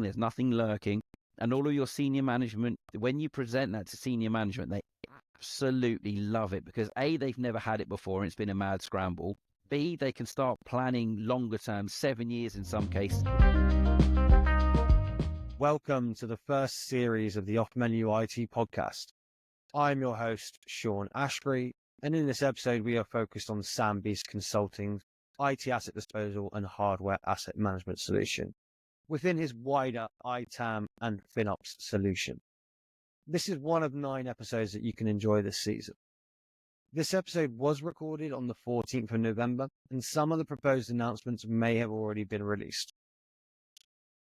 there's nothing lurking. And all of your senior management, when you present that to senior management, they absolutely love it because A, they've never had it before and it's been a mad scramble. B, they can start planning longer term, 7 years in some cases. Welcome to the first series of the Off Menu IT podcast. I'm your host, Sean Ashbury, and in this episode, we are focused on Sam Beast Consulting's IT asset disposal and hardware asset management solution within his wider ITAM and FINOPS solution. This is one of 9 episodes that you can enjoy this season. This episode was recorded on the 14th of November, and some of the proposed announcements may have already been released.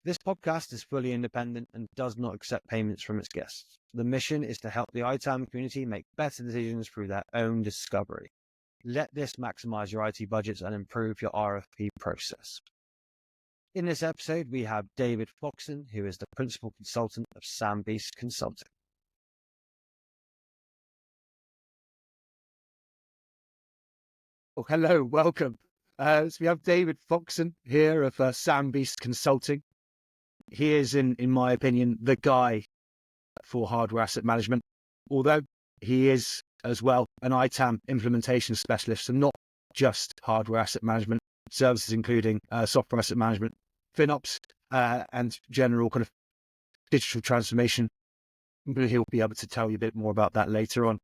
This podcast is fully independent and does not accept payments from its guests. The mission is to help the ITAM community make better decisions through their own discovery. Let this maximize your IT budgets and improve your RFP process. In this episode, we have David Foxen, who is the principal consultant of Sam Beast Consulting. Oh, hello, welcome. So we have David Foxen here of Sam Beast Consulting. He is, in my opinion, the guy for hardware asset management, although he is as well an ITAM implementation specialist, and not just hardware asset management services, including software asset management, FinOps, and general kind of digital transformation. He'll be able to tell you a bit more about that later on.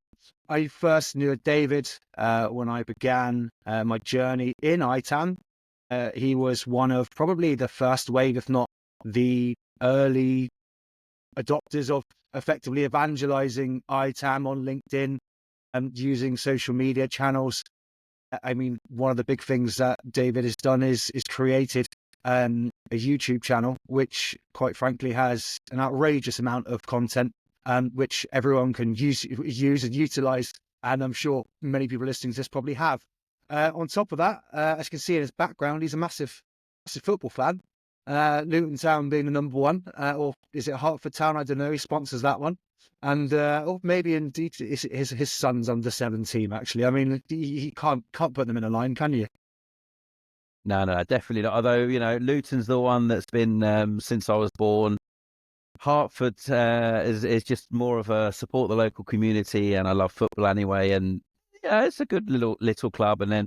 I first knew David when I began my journey in ITAM. He was one of probably the first wave, if not the early adopters of effectively evangelizing ITAM on LinkedIn and using social media channels. I mean, one of the big things that David has done is created a YouTube channel, which quite frankly has an outrageous amount of content, which everyone can use and utilize. And I'm sure many people listening to this probably have. On top of that, as you can see in his background, he's a massive football fan. Luton Town being the number one, or is it Hertford Town? I don't know. He sponsors that one. And or maybe indeed his son's under 17, actually. I mean, he can't put them in a line, can you? No, definitely not. Although, Luton's the one that's been since I was born. Hertford is just more of a support the local community, and I love football anyway. And yeah, it's a good little club. And then,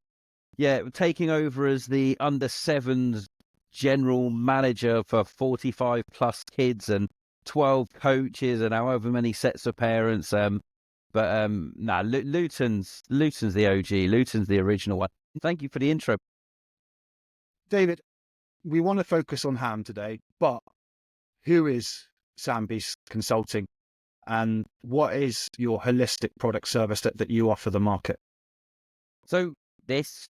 taking over as the under-7s general manager for 45 plus kids and 12 coaches and however many sets of parents. Luton's the OG. Luton's the original one. Thank you for the intro. David, we want to focus on Ham today, but who is Sam Beast Consulting and what is your holistic product service that you offer the market? So this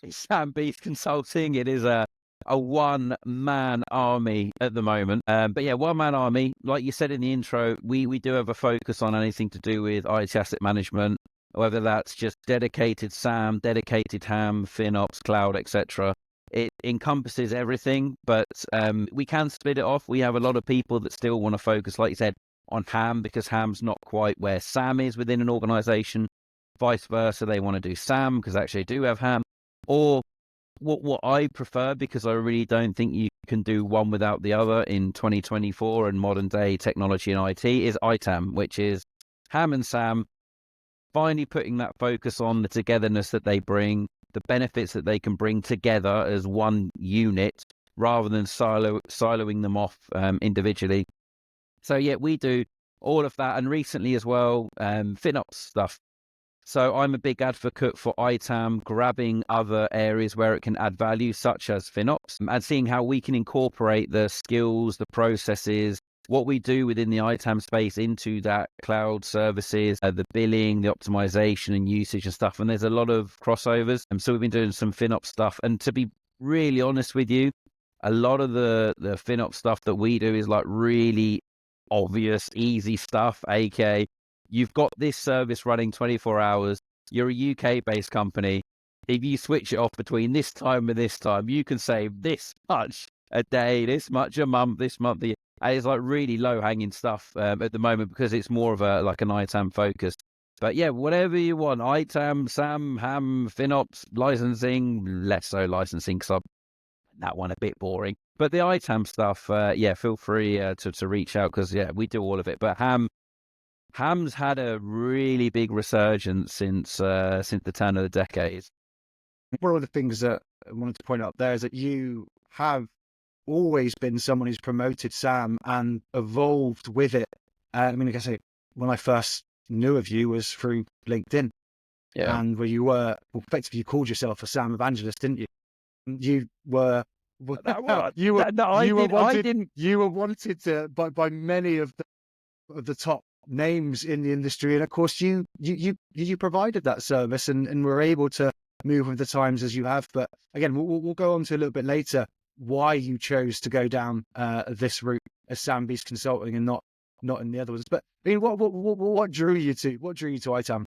is Sam Beast Consulting. It is a one-man army at the moment. One-man army. Like you said in the intro, we do have a focus on anything to do with IT asset management, whether that's just dedicated SAM, dedicated HAM, FinOps, cloud, etc. It encompasses everything, but we can split it off. We have a lot of people that still want to focus, like you said, on HAM because HAM's not quite where SAM is within an organization. Vice versa, they want to do SAM because actually they do have HAM. Or what I prefer, because I really don't think you can do one without the other in 2024 and modern day technology and IT, is ITAM, which is HAM and SAM, finally putting that focus on the togetherness that they bring, the benefits that they can bring together as one unit rather than siloing them off individually. So we do all of that, and recently as well, FinOps stuff. So I'm a big advocate for ITAM grabbing other areas where it can add value, such as FinOps, and seeing how we can incorporate the skills, the processes, what we do within the ITAM space into that cloud services, the billing, the optimization and usage and stuff. And there's a lot of crossovers. And so we've been doing some FinOps stuff. And to be really honest with you, a lot of the FinOps stuff that we do is like really obvious, easy stuff, aka you've got this service running 24 hours. You're a UK-based company. If you switch it off between this time and this time, you can save this much a day, this much a month, this month. And it's like really low-hanging stuff at the moment because it's more of an ITAM focus. But whatever you want, ITAM, SAM, HAM, FinOps, licensing, less so licensing because that one a bit boring. But the ITAM stuff, feel free to reach out because we do all of it. But Ham's had a really big resurgence since the turn of the decade. One of the things that I wanted to point out there is that you have always been someone who's promoted SAM and evolved with it. I mean, like I say, when I first knew of you was through LinkedIn, and where you were, effectively, you called yourself a SAM evangelist, didn't you? You were. You were wanted to by many of the top names in the industry, and of course you provided that service and were able to move with the times as you have. But again, we'll go on to a little bit later why you chose to go down this route as Sam Beast Consulting and not in the other ones. But I mean, what drew you to ITAM?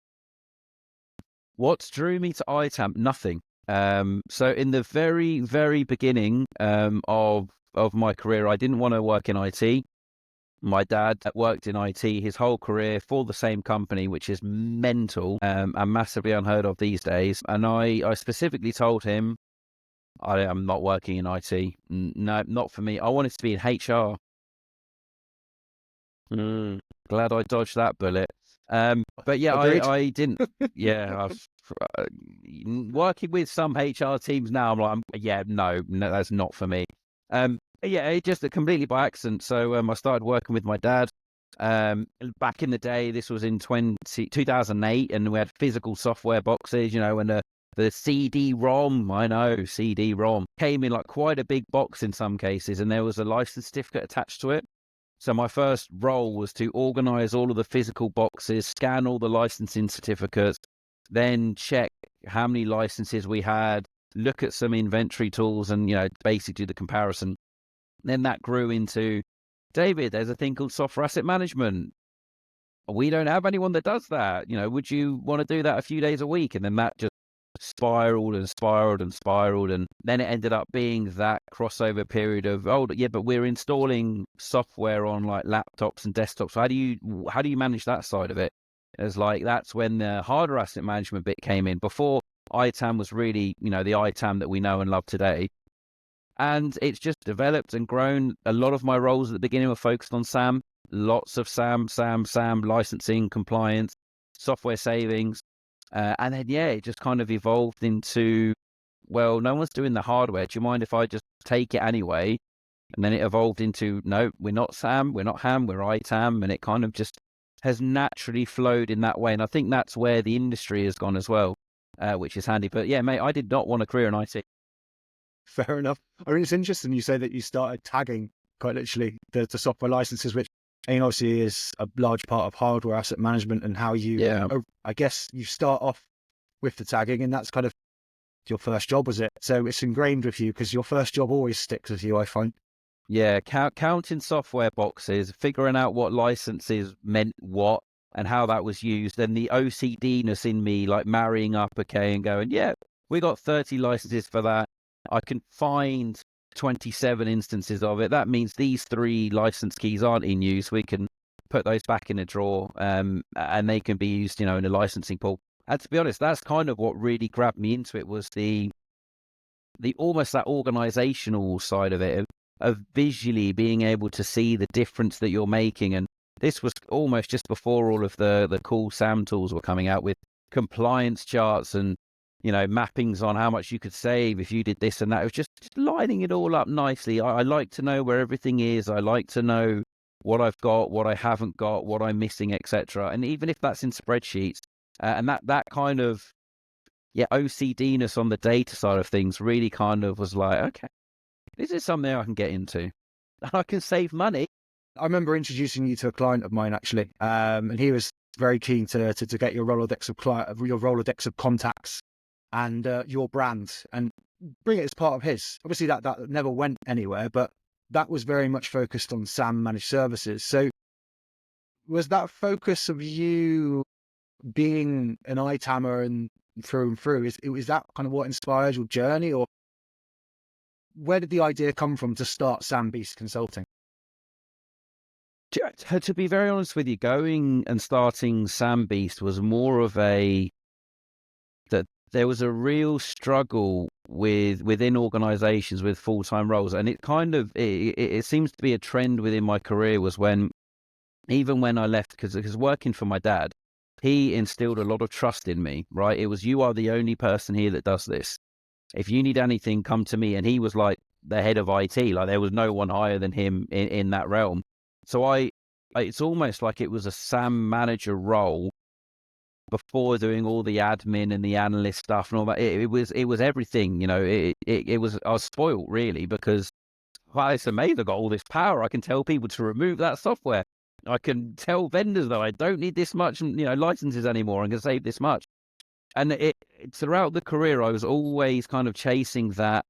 What drew me to ITAM? Nothing. So in the very, very beginning of my career, I didn't want to work in IT. My dad worked in IT his whole career for the same company, which is mental and massively unheard of these days. And I specifically told him, I am not working in IT. No, not for me. I wanted to be in HR. Glad I dodged that bullet. But yeah, I didn't. Yeah, I was working with some HR teams now. I'm like, no, that's not for me. It just completely by accident. So I started working with my dad. Back in the day, this was in 2008, and we had physical software boxes, and the CD-ROM, I know, CD-ROM, came in like quite a big box in some cases, and there was a license certificate attached to it. So my first role was to organize all of the physical boxes, scan all the licensing certificates, then check how many licenses we had, look at some inventory tools, and, basically do the comparison. Then that grew into, David, there's a thing called software asset management. We don't have anyone that does that. Would you want to do that a few days a week? And then that just spiraled and spiraled and spiraled, and then it ended up being that crossover period of but we're installing software on like laptops and desktops. So how do you manage that side of it? It's like that's when the hardware asset management bit came in, before ITAM was really the ITAM that we know and love today. And it's just developed and grown. A lot of my roles at the beginning were focused on SAM, lots of SAM, licensing, compliance, software savings. And then, it just kind of evolved into, well, no one's doing the hardware. Do you mind if I just take it anyway? And then it evolved into, no, we're not SAM, we're not HAM, we're ITAM. And it kind of just has naturally flowed in that way. And I think that's where the industry has gone as well, which is handy. But yeah, mate, I did not want a career in IT. Fair enough. I mean, it's interesting you say that you started tagging quite literally the software licenses, which obviously is a large part of hardware asset management, and how I guess you start off with the tagging, and that's kind of your first job, was it? So it's ingrained with you because your first job always sticks with you, I find. Yeah, counting software boxes, figuring out what licenses meant what and how that was used, and the OCD-ness in me, like marrying up, and going, we got 30 licenses for that. I can find 27 instances of it. That means these 3 license keys aren't in use. We can put those back in a drawer, and they can be used, in a licensing pool. And to be honest, that's kind of what really grabbed me into it, was the almost that organizational side of it, of visually being able to see the difference that you're making. And this was almost just before all of the cool SAM tools were coming out with compliance charts and mappings on how much you could save if you did this and that. It was just lining it all up nicely. I like to know where everything is. I like to know what I've got, what I haven't got, what I'm missing, etc. And even if that's in spreadsheets, and that kind of OCD-ness on the data side of things really kind of was like, okay, this is something I can get into, and I can save money. I remember introducing you to a client of mine, actually, and he was very keen to get your Rolodex of contacts and your brand, and bring it as part of his. Obviously, that never went anywhere, but that was very much focused on SAM managed services. So was that focus of you being an ITAMer and through, is that kind of what inspired your journey, or where did the idea come from to start Sam Beast Consulting? To be very honest with you, going and starting Sam Beast was more of the there was a real struggle within organizations with full-time roles. And it kind of, it seems to be a trend within my career was even when I left, because working for my dad, he instilled a lot of trust in me, right? It was, you are the only person here that does this. If you need anything, come to me. And he was like the head of IT. Like there was no one higher than him in that realm. So it's almost like it was a SAM manager role before doing all the admin and the analyst stuff and all that. It was everything, you know. It was, I was spoiled really, because wow, it's amazing. I've got all this power. I can tell people to remove that software. I can tell vendors that I don't need this much, licenses anymore. I'm going to save this much. And throughout the career, I was always kind of chasing that,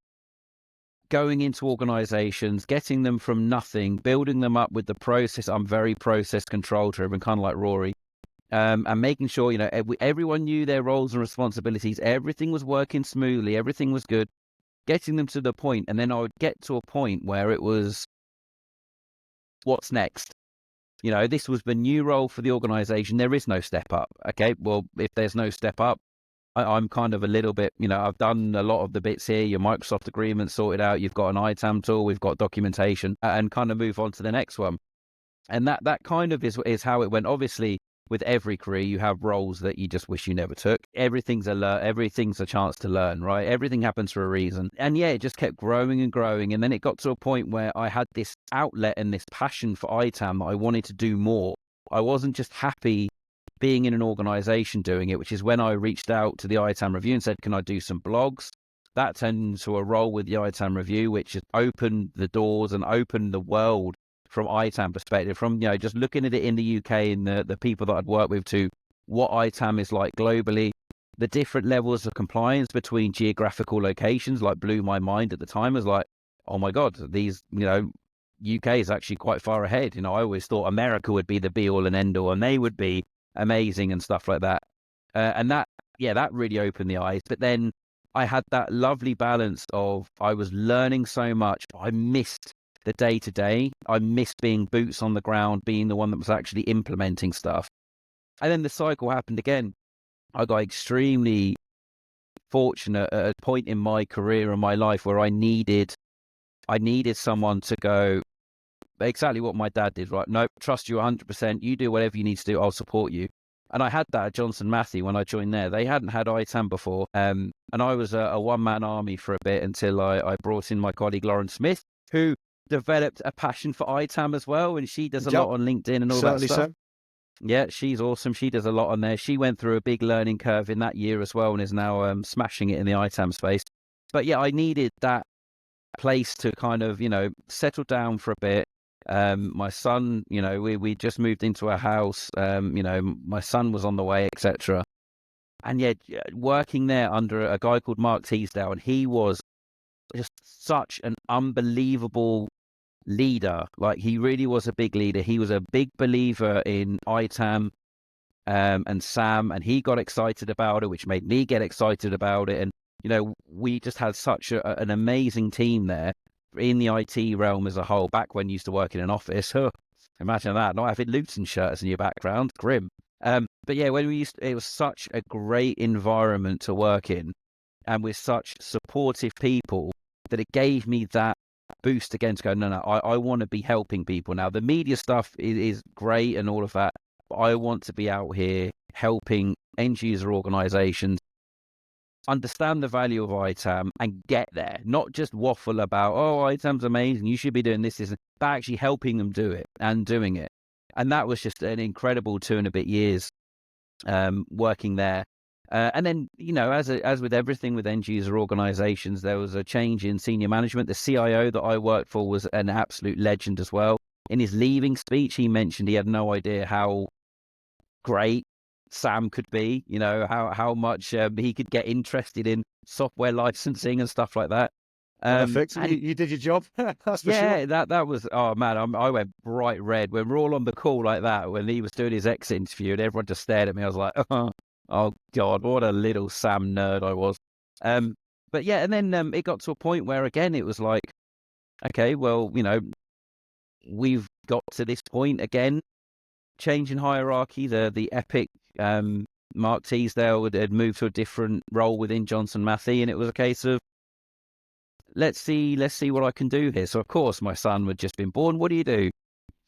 going into organizations, getting them from nothing, building them up with the process. I'm very process control driven, kind of like Rory. And making sure, everyone knew their roles and responsibilities. Everything was working smoothly. Everything was good. Getting them to the point, and then I would get to a point where it was, what's next? This was the new role for the organization. There is no step up. Okay, well, if there's no step up, I'm kind of a little bit, I've done a lot of the bits here. Your Microsoft agreement sorted out. You've got an ITAM tool. We've got documentation, and kind of move on to the next one. And that kind of is how it went. Obviously, with every career, you have roles that you just wish you never took. Everything's a chance to learn, right? Everything happens for a reason. And yeah, it just kept growing and growing. And then it got to a point where I had this outlet and this passion for ITAM that I wanted to do more. I wasn't just happy being in an organization doing it, which is when I reached out to the ITAM review and said, can I do some blogs? That turned into a role with the ITAM review, which has opened the doors and opened the world from ITAM perspective, from just looking at it in the UK and the people that I'd worked with, to what ITAM is like globally. The different levels of compliance between geographical locations like blew my mind at the time. I was like, oh my God, these, UK is actually quite far ahead. I always thought America would be the be all and end all and they would be amazing and stuff like that. And that really opened the eyes. But then I had that lovely balance of, I was learning so much, but I missed the day-to-day. I missed being boots on the ground, being the one that was actually implementing stuff. And then the cycle happened again. I got extremely fortunate at a point in my career and my life where I needed someone to go, exactly what my dad did, right? No, trust you 100%. You do whatever you need to do. I'll support you. And I had that at Johnson Matthey when I joined there. They hadn't had ITAM before. And I was a one-man army for a bit until I brought in my colleague, Lauren Smith, who developed a passion for ITAM as well. And she does a lot on LinkedIn and all that stuff. Yeah, she's awesome. She does a lot on there. She went through a big learning curve in that year as well and is now smashing it in the ITAM space. But yeah, I needed that place to kind of, settle down for a bit. My son, we just moved into a house, my son was on the way, etc. And yeah, working there under a guy called Mark Teasdale, and he was just such an unbelievable leader. Like, he really was a big leader. He was a big believer in ITAM and SAM, and he got excited about it, which made me get excited about it. And we just had such an amazing team there in the IT realm as a whole. Back when you used to work in an office, imagine that, not having Luton shirts in your background, grim. But yeah, it was such a great environment to work in, and with such supportive people, that it gave me that boost again to go, no, I want to be helping people. Now, the media stuff is great and all of that, but I want to be out here helping end user organizations understand the value of ITAM and get there, not just waffle about, oh, ITAM's amazing, you should be doing this, but actually helping them do it and doing it. And that was just an incredible 2.5 years working there. And then, as with everything with end user organizations, there was a change in senior management. The CIO that I worked for was an absolute legend as well. In his leaving speech, he mentioned he had no idea how great Sam could be, how much he could get interested in software licensing and stuff like that. Perfect. And you did your job. That's for sure. Yeah, that was, oh man, I went bright red when we're all on the call like that, when he was doing his exit interview and everyone just stared at me. I was like, oh God, what a little Sam nerd I was. But yeah, and then it got to a point where, again, it was like, okay, well, we've got to this point again, change in hierarchy, the epic Mark Teasdale had moved to a different role within Johnson Matthey, and it was a case of, let's see what I can do here. So of course my son had just been born. What do?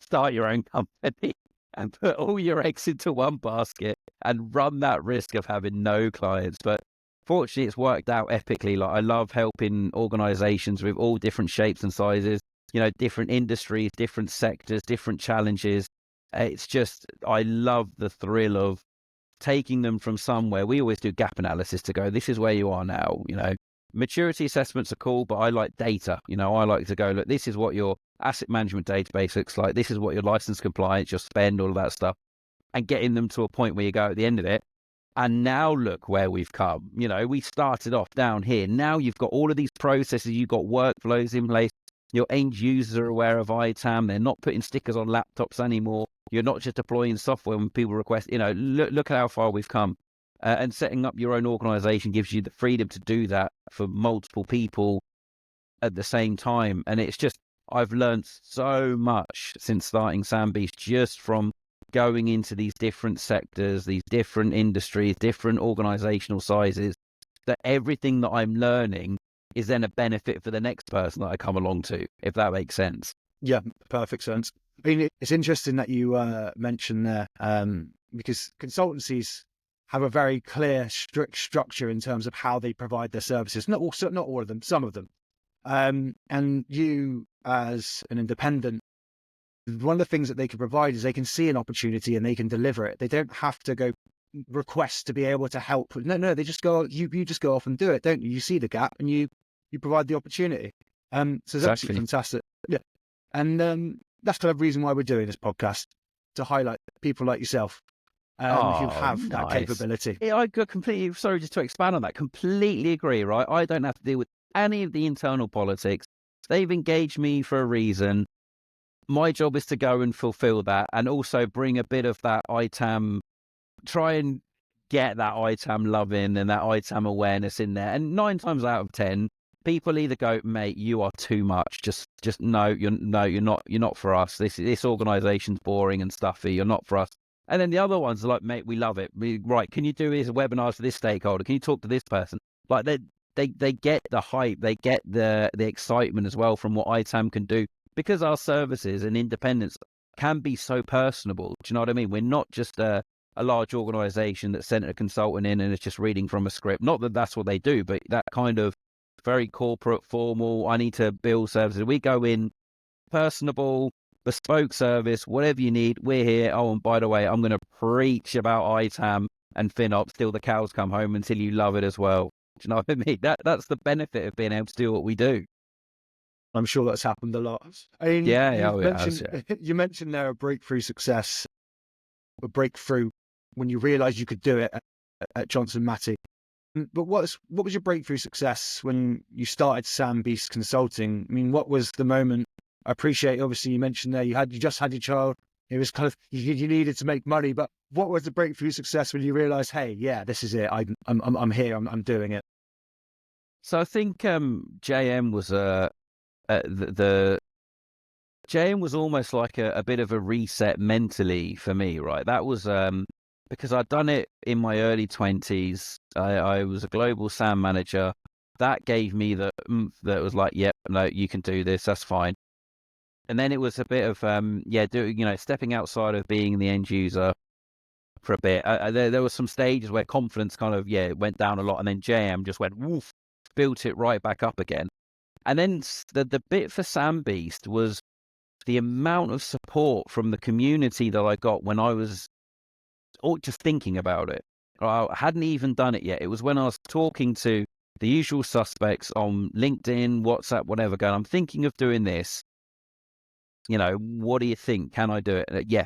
Start your own company and put all your eggs into one basket and run that risk of having no clients. But fortunately, it's worked out epically. Like, I love helping organizations with all different shapes and sizes, different industries, different sectors, different challenges. It's just, I love the thrill of taking them from somewhere. We always do gap analysis to go, this is where you are now. Maturity assessments are cool, but I like data. I like to go, look, this is what your asset management database looks like. This is what your license compliance, your spend, all of that stuff, and getting them to a point where you go at the end of it. And now look where we've come. We started off down here. Now you've got all of these processes. You've got workflows in place. Your end users are aware of ITAM. They're not putting stickers on laptops anymore. You're not just deploying software when people request. Look at how far we've come. And setting up your own organization gives you the freedom to do that for multiple people at the same time. And it's just, I've learned so much since starting SamBeast, just from going into these different sectors, these different industries, different organizational sizes, that everything that I'm learning is then a benefit for the next person that I come along to, if that makes sense. Yeah, perfect sense. I mean, it's interesting that you mentioned there, because consultancies have a very clear, strict structure in terms of how they provide their services. Not all of them, some of them. And you, as an independent, one of the things that they can provide is they can see an opportunity and they can deliver it. They don't have to go request to be able to help. No, they just go. You just go off and do it, don't you? You see the gap and you provide the opportunity. So it's absolutely fantastic. Yeah, and that's kind of the reason why we're doing this podcast, to highlight people like yourself who have that capability. Yeah, I completely, sorry, just to expand on that, completely agree, right? I don't have to deal with any of the internal politics. They've engaged me for a reason. My job is to go and fulfill that, and also bring a bit of that ITAM, try and get that ITAM love in and that ITAM awareness in there. And 9 times out of 10, people either go, mate, you are too much. Just no, you're not for us. This organization's boring and stuffy. You're not for us. And then the other ones are like, mate, we love it. Right, can you do this webinar for this stakeholder? Can you talk to this person? Like, they get the hype, they get the excitement as well from what ITAM can do, because our services and independence can be so personable. Do you know what I mean? We're not just a large organization that sent a consultant in and is just reading from a script. Not that that's what they do, but that kind of very corporate, formal, I need to build services. We go in personable, bespoke service, whatever you need, we're here. Oh, and by the way, I'm going to preach about ITAM and FinOps till the cows come home, until you love it as well. Do you know what I mean? That's the benefit of being able to do what we do. I'm sure that's happened a lot. I mean, you mentioned there a breakthrough success, a breakthrough when you realised you could do it at Johnson Matthey. But what was your breakthrough success when you started SamBeast Consulting? I mean, what was the moment? I appreciate, obviously, you mentioned there you just had your child. It was kind of, you needed to make money, but what was the breakthrough success when you realised, hey, yeah, this is it. I'm here. I'm doing it. So I think JM was JM was almost like a bit of a reset mentally for me, right? That was because I'd done it in my early 20s. I was a global SAM manager. That gave me that was like, yep, no, you can do this. That's fine. And then it was a bit of stepping outside of being the end user for a bit. There were some stages where confidence kind of went down a lot, and then JM just went woof, built it right back up again. And then the bit for SamBeast was the amount of support from the community that I got when I was just thinking about it. I hadn't even done it yet. It was when I was talking to the usual suspects on LinkedIn, WhatsApp, whatever, going, I'm thinking of doing this. What do you think? Can I do it? Yeah.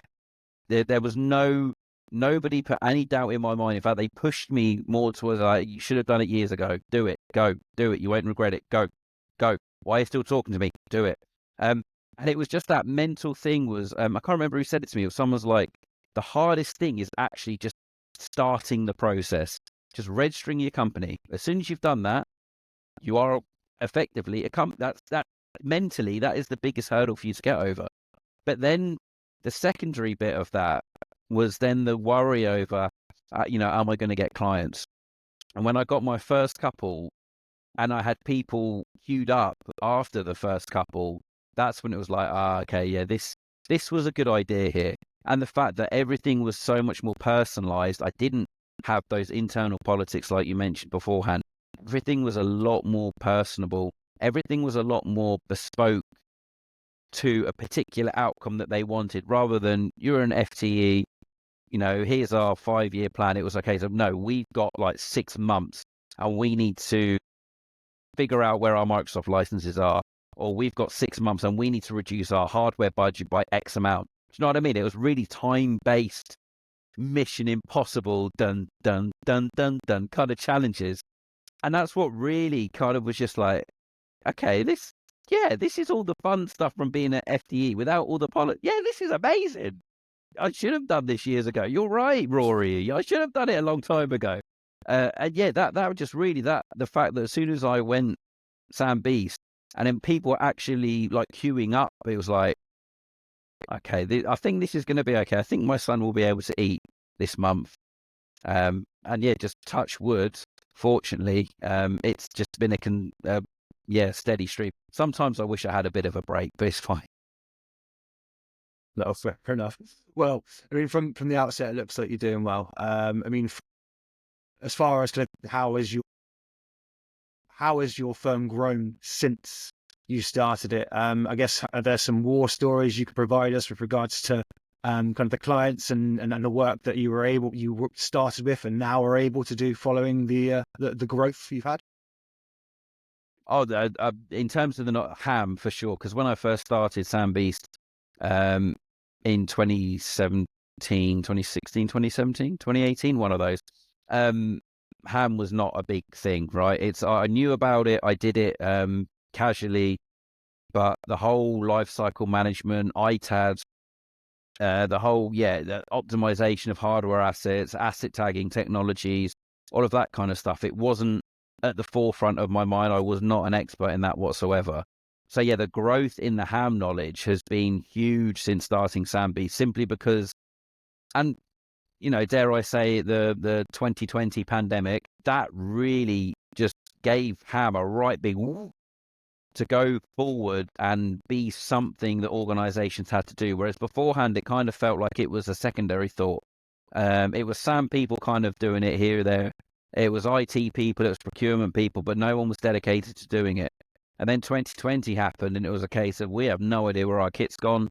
There was nobody put any doubt in my mind. In fact, they pushed me more towards, you should have done it years ago. Do it. Go. Do it. You won't regret it. Go. Why are you still talking to me? Do it. And it was just that mental thing was, I can't remember who said it to me. Someone's like, the hardest thing is actually just starting the process, just registering your company. As soon as you've done that, you are effectively that mentally, that is the biggest hurdle for you to get over. But then the secondary bit of that was then the worry over, am I going to get clients? And when I got my first couple and I had people queued up after the first couple, that's when it was like, okay, yeah, this was a good idea here. And the fact that everything was so much more personalized, I didn't have those internal politics like you mentioned beforehand. Everything was a lot more personable. Everything was a lot more bespoke to a particular outcome that they wanted, rather than you're an FTE, here's our 5-year plan. It was a case of, no, we've got like 6 months and we need to figure out where our Microsoft licenses are, or we've got 6 months and we need to reduce our hardware budget by X amount. Do you know what I mean? It was really time-based, mission impossible, dun, dun, dun, dun, dun kind of challenges. And that's what really kind of was just like, okay, this is all the fun stuff from being an FTE without all the yeah, this is amazing. I should have done this years ago. You're right, Rory. I should have done it a long time ago. And yeah, that was just really the fact that as soon as I went Sam Beast, and then people were actually like queuing up, it was like, okay, I think this is going to be okay. I think my son will be able to eat this month. And yeah, just touch wood. Fortunately, it's just been a steady stream. Sometimes I wish I had a bit of a break, but it's fine. No, fair enough. Well, I mean, from the outset, it looks like you're doing well. I mean, as far as kind of how has your firm grown since you started it? I guess, are there some war stories you could provide us with regards to kind of the clients and the work that you started with and now are able to do following the growth you've had? Oh, in terms of the ham, for sure. Because when I first started Sam Beast in 2017, 2016, 2017, 2018, one of those, ham was not a big thing, right? I knew about it. I did it casually, but the whole life cycle management, ITAMs, the optimization of hardware assets, asset tagging technologies, all of that kind of stuff, it wasn't at the forefront of my mind. I was not an expert in that whatsoever. So yeah, the growth in the ham knowledge has been huge since starting Sambi, simply because, and dare I say, the 2020 pandemic, that really just gave ham a right big whoop to go forward and be something that organizations had to do. Whereas beforehand, it kind of felt like it was a secondary thought. It was SAM people kind of doing it here or there. It was IT people, it was procurement people, but no one was dedicated to doing it. And then 2020 happened, and it was a case of, we have no idea where our kit's gone.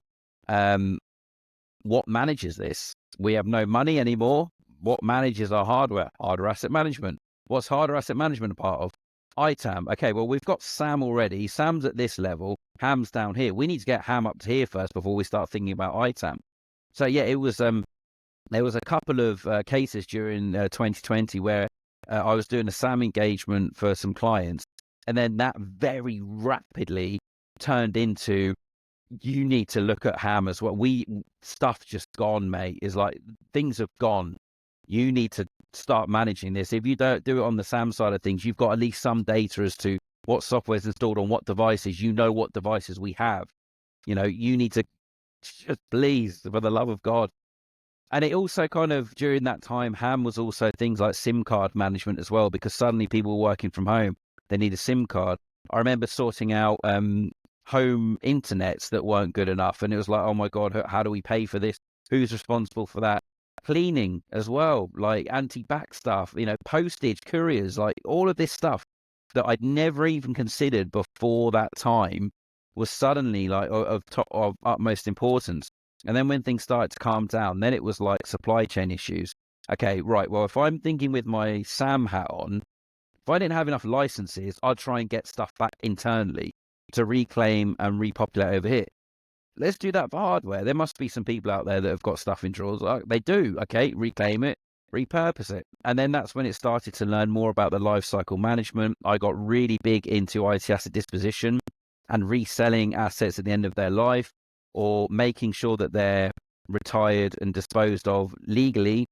What manages this? We have no money anymore. What manages our hardware? Hardware asset management. What's hardware asset management a part of? ITAM. Okay, well, we've got SAM already. SAM's at this level. HAM's down here. We need to get HAM up to here first before we start thinking about ITAM. So yeah, it was. There was a couple of cases during 2020 where I was doing a SAM engagement for some clients, and then that very rapidly turned into, you need to look at ham as well. Stuff's just gone, mate. Is like, things have gone. You need to start managing this. If you don't do it on the SAM side of things, you've got at least some data as to what software is installed on what devices. You know what devices we have. You need to just, please, for the love of God. And it also kind of, during that time, ham was also things like SIM card management as well, because suddenly people were working from home. They need a SIM card. I remember sorting out home internets that weren't good enough. And it was like, oh my God, how do we pay for this? Who's responsible for that? Cleaning as well, like anti-back stuff, postage, couriers, like all of this stuff that I'd never even considered before that time was suddenly like of utmost importance. And then when things started to calm down, then it was like supply chain issues. Okay, right. Well, if I'm thinking with my SAM hat on, if I didn't have enough licenses, I'd try and get stuff back internally to reclaim and repopulate over here. Let's do that for hardware. There must be some people out there that have got stuff in drawers. They do. Okay, reclaim it, repurpose it. And then that's when it started to learn more about the life cycle management. I got really big into IT asset disposition and reselling assets at the end of their life, or making sure that they're retired and disposed of legally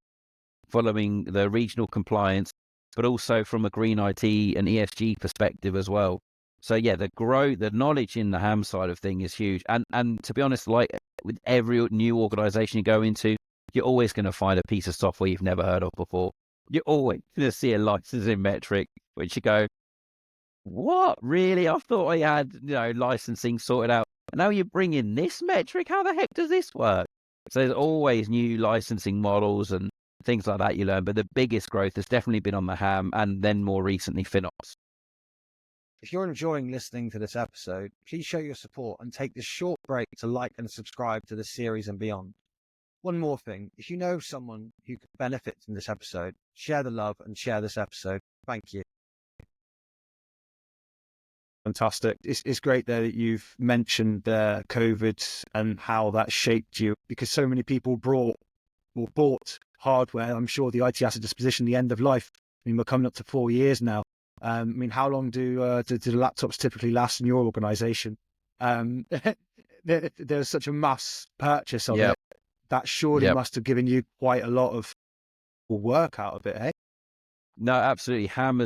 following the regional compliance, but also from a green IT and ESG perspective as well. So yeah, the knowledge in the ham side of thing is huge. And to be honest, like with every new organization you go into, you're always going to find a piece of software you've never heard of before. You're always going to see a licensing metric, which you go, what? Really? I thought I had, licensing sorted out. Now you bring in this metric? How the heck does this work? So there's always new licensing models and things like that you learn. But the biggest growth has definitely been on the ham and then more recently FinOps. If you're enjoying listening to this episode, please show your support and take this short break to like and subscribe to the series and beyond. One more thing, if you know someone who could benefit from this episode, share the love and share this episode. Thank you. Fantastic. It's great there that you've mentioned COVID and how that shaped you, because so many people bought hardware. I'm sure the IT asset disposition, the end of life. I mean, we're coming up to 4 years now. I mean, how long do the laptops typically last in your organization? There's such a mass purchase of it. That surely must have given you quite a lot of work out of it, eh? No, absolutely. Ham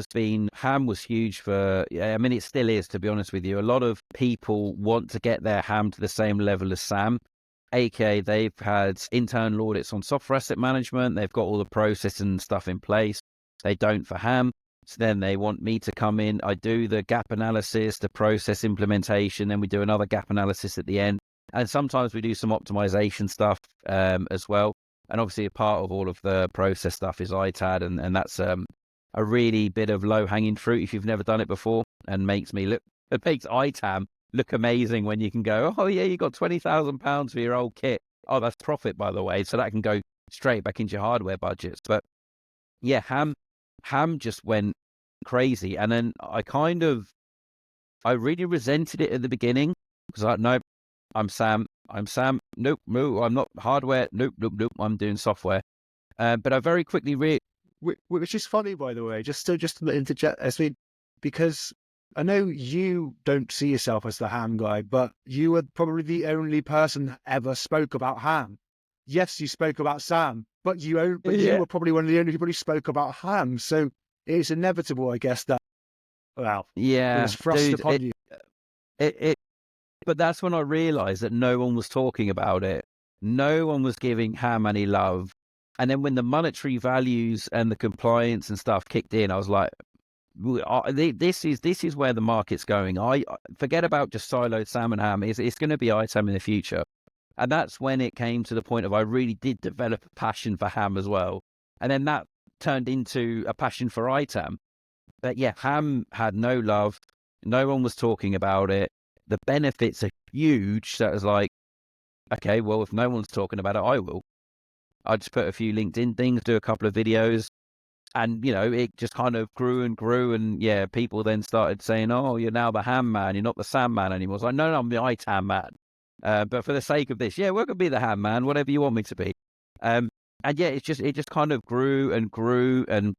was huge for, I mean, it still is, to be honest with you. A lot of people want to get their ham to the same level as SAM, aka they've had internal audits on software asset management. They've got all the process and stuff in place. They don't for ham. So then they want me to come in. I do the gap analysis, the process implementation. Then we do another gap analysis at the end. And sometimes we do some optimization stuff as well. And obviously a part of all of the process stuff is ITAD. And that's a really bit of low-hanging fruit if you've never done it before, and makes ITAM look amazing when you can go, oh yeah, you got £20,000 for your old kit. Oh, that's profit, by the way. So that can go straight back into your hardware budgets. But yeah, ham just went crazy. And then I really resented it at the beginning because nope, I'm Sam. Nope, I'm not hardware. Nope, I'm doing software. But I very quickly which is funny, by the way, just to interject, I mean, because I know you don't see yourself as the ham guy, but you were probably the only person ever spoke about ham. Yes, you spoke about Sam, but you were probably one of the only people who spoke about ham. So it's inevitable, I guess, that it was thrust upon you. But that's when I realized that no one was talking about it. No one was giving ham any love. And then when the monetary values and the compliance and stuff kicked in, I was like, this is where the market's going. I forget about just siloed SAM and ham. It's going to be ITAM in the future. And that's when it came to the point of I really did develop a passion for ham as well. And then that turned into a passion for ITAM. But yeah, ham had no love. No one was talking about it. The benefits are huge. So it was like, okay, well, if no one's talking about it, I will. I just put a few LinkedIn things, do a couple of videos, and, it just kind of grew and grew. And yeah, people then started saying, oh, you're now the ham man. You're not the SAM man anymore. So no, I'm the ITAM man. But for the sake of this, we're going to be the ham man, whatever you want me to be. And yeah, it just kind of grew and grew. And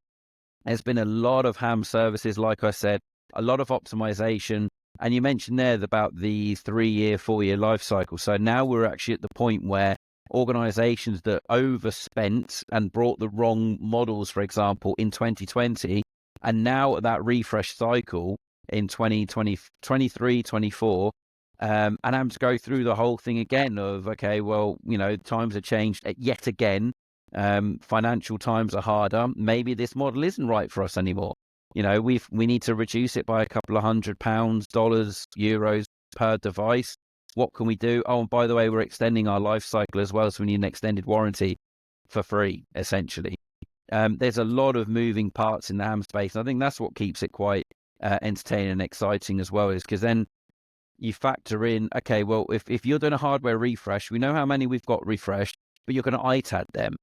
there's been a lot of ham services, like I said, a lot of optimization. And you mentioned there about the 3-year, 4-year life cycle. So now we're actually at the point where organizations that overspent and brought the wrong models, for example, in 2020, and now at that refresh cycle in 2020, 23, 24, and I'm to go through the whole thing again of, okay, well, times have changed yet again. Financial times are harder. Maybe this model isn't right for us anymore. We need to reduce it by a couple of £100, dollars, euros per device. What can we do? Oh, and by the way, we're extending our life cycle as well, so we need an extended warranty for free, essentially. There's a lot of moving parts in the ham space. And I think that's what keeps it quite entertaining and exciting as well, is because then you factor in, okay, well, if you're doing a hardware refresh, we know how many we've got refreshed, but you're going to ITAD them.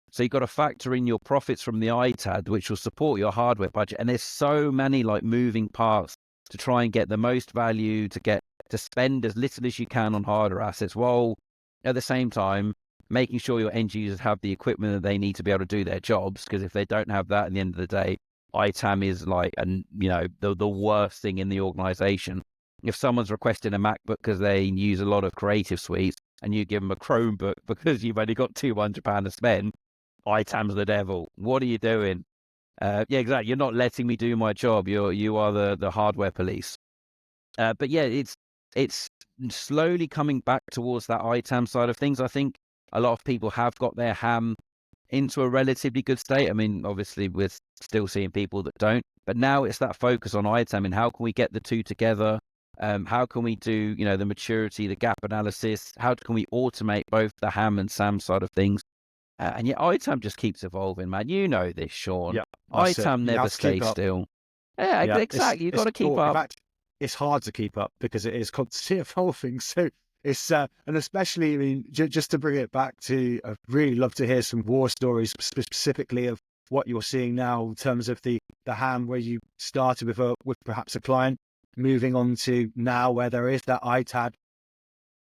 So you've got to factor in your profits from the ITAD, which will support your hardware budget. And there's so many moving parts to try and get the most value, to spend as little as you can on hardware assets, while at the same time making sure your end users have the equipment that they need to be able to do their jobs. Because if they don't have that at the end of the day, ITAM is the worst thing in the organization. If someone's requesting a MacBook because they use a lot of creative suites and you give them a Chromebook because you've only got £200 to spend, ITAM's the devil. What are you doing? Yeah, exactly. You're not letting me do my job. You are the hardware police. But yeah, it's slowly coming back towards that ITAM side of things. I think A lot of people have got their ham into a relatively good state. I mean, obviously, we're still seeing people that don't. But now it's that focus on ITAM and how can we get the two together? How can we do, the maturity, the gap analysis? How can we automate both the ham and SAM side of things? And yet ITAM just keeps evolving, man. You know this, Sean. Yeah, that's it. ITAM You never have to keep stays up. still. Yeah, Yeah, exactly. You've got to keep In up. fact, it's hard to keep up because it is constantly evolving. So it's and especially, I mean, just to bring it back to, I'd really love to hear some war stories specifically of what you're seeing now in terms of the ham where you started with perhaps a client, moving on to now where there is that ITAD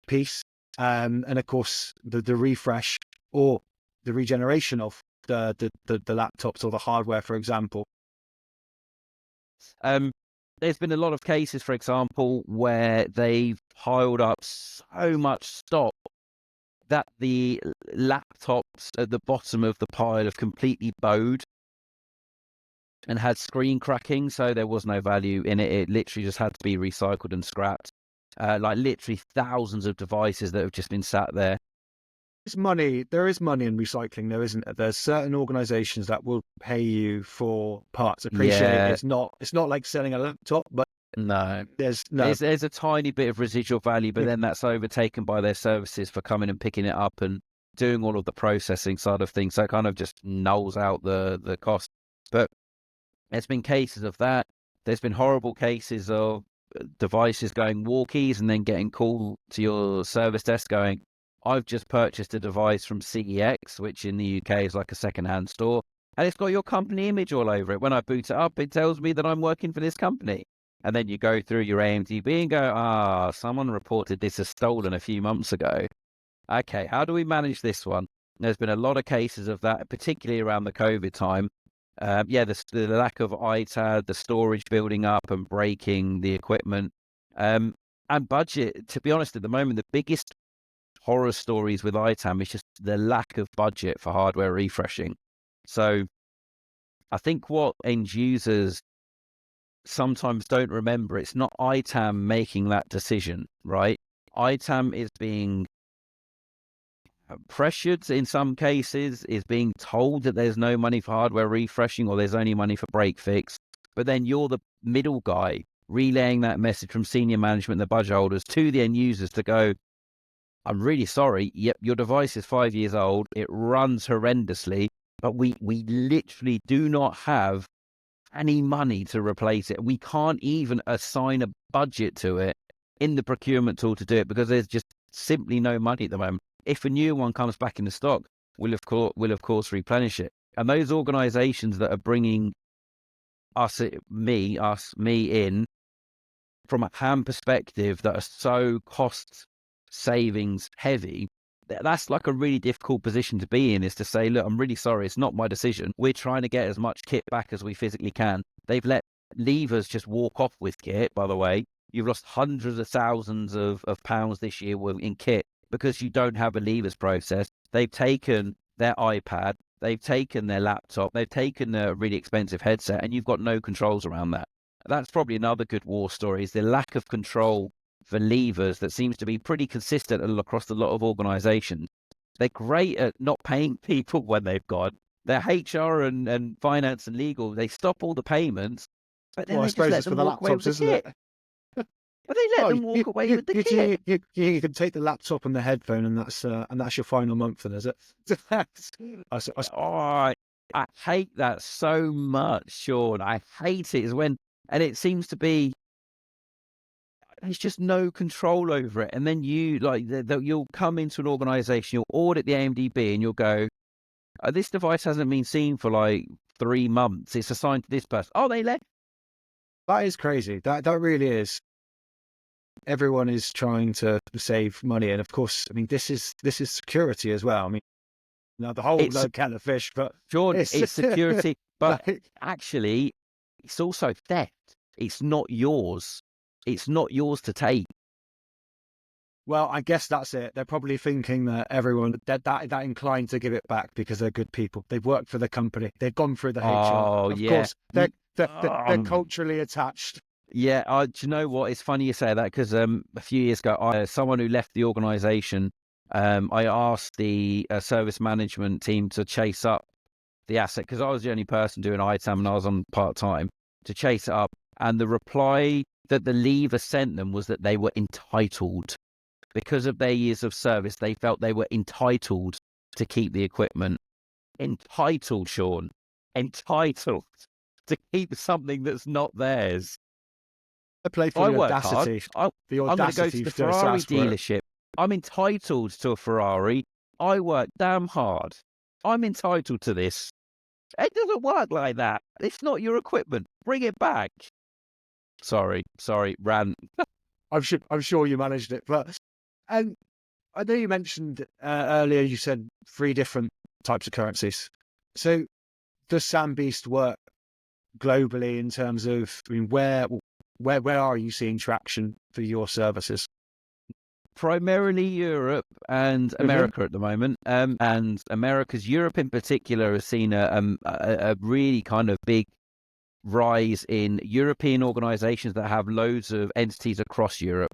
piece, and of course the refresh or the regeneration of the laptops or the hardware, for example. There's been a lot of cases, for example, where they've piled up so much stock that the laptops at the bottom of the pile have completely bowed and had screen cracking, so there was no value in it. It literally just had to be recycled and scrapped. Like literally thousands of devices that have just been sat there. There is money in recycling, though, isn't it? There's certain organizations that will pay you for parts. Appreciate Yeah. it's not like selling a laptop, but No. there's a tiny bit of residual value, but then that's overtaken by their services for coming and picking it up and doing all of the processing side of things. So it kind of just nulls out the cost. But there's been cases of that. There's been horrible cases of devices going walkies and then getting called to your service desk going, I've just purchased a device from CEX, which in the UK is like a second-hand store, and it's got your company image all over it. When I boot it up, it tells me that I'm working for this company. And then you go through your AMDB and go, someone reported this as stolen a few months ago. Okay, how do we manage this one? There's been a lot of cases of that, particularly around the COVID time. The lack of ITAD, the storage building up and breaking the equipment, and budget. To be honest, at the moment, the biggest horror stories with ITAM is just the lack of budget for hardware refreshing. So I think what end users sometimes don't remember, it's not ITAM making that decision, right? ITAM is being pressured in some cases, is being told that there's no money for hardware refreshing or there's only money for break fix. But then you're the middle guy relaying that message from senior management and the budget holders to the end users to go, I'm really sorry. Yep, your device is 5 years old. It runs horrendously, but we literally do not have any money to replace it. We can't even assign a budget to it in the procurement tool to do it because there's just simply no money at the moment. If a new one comes back in the stock, we'll of course replenish it. And those organizations that are bringing me in from a ham perspective that are so cost savings heavy, that's like a really difficult position to be in, is to say, look, I'm really sorry, it's not my decision. We're trying to get as much kit back as we physically can. They've let levers just walk off with kit, by the way. You've lost hundreds of thousands of pounds this year in kit because you don't have a levers process. They've taken their iPad, they've taken their laptop, they've taken their really expensive headset, and you've got no controls around that. That's probably another good war story, is the lack of control for levers that seems to be pretty consistent across a lot of organizations. They're great at not paying people when they've gone. Their HR and finance and legal, they stop all the payments, but then they just let them walk away with the kit. But they let them walk away with the kit. You can take the laptop and the headphone, and that's your final month, then, is it? I hate that so much, Sean. I hate it. And it seems to be, there's just no control over it. And then you'll come into an organization, you'll audit the AMDB, and you'll go, this device hasn't been seen for like 3 months. It's assigned to this person. Oh, they let. That is crazy. That really is. Everyone is trying to save money, and of course, I mean, this is security as well. I mean, the whole can of fish, but Sean, it's security, but actually, it's also theft. It's not yours. It's not yours to take. Well, I guess that's it. They're probably thinking that everyone that inclined to give it back because they're good people. They've worked for the company. They've gone through the HR. Of course, they're culturally attached. Yeah, do you know what? It's funny you say that because a few years ago, someone who left the organisation I asked the service management team to chase up the asset because I was the only person doing ITAM and I was on part-time to chase it up. And the reply that the lever sent them was that they were entitled. Because of their years of service, they felt they were entitled to keep the equipment. Entitled, Sean. Entitled to keep something that's not theirs. I play for I the work audacity. hard. The I'm going to go audacity to the to Ferrari ask for it. dealership. I'm entitled to a Ferrari. I work damn hard. I'm entitled to this. It doesn't work like that. It's not your equipment. Bring it back. Sorry, rant. I'm sure you managed it, but and I know you mentioned earlier. You said 3 different types of currencies. So does Sambeast work globally in terms of? I mean, where are you seeing traction for your services? Primarily Europe and America at the moment, and Europe in particular has seen a really kind of big rise in European organizations that have loads of entities across Europe.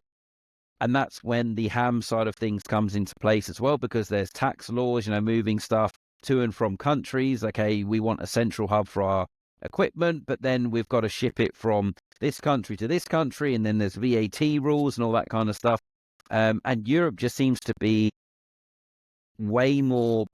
And that's when the ham side of things comes into place as well, because there's tax laws, moving stuff to and from countries. Okay, we want a central hub for our equipment, but then we've got to ship it from this country to this country, and then there's VAT rules and all that kind of stuff. And Europe just seems to be way more,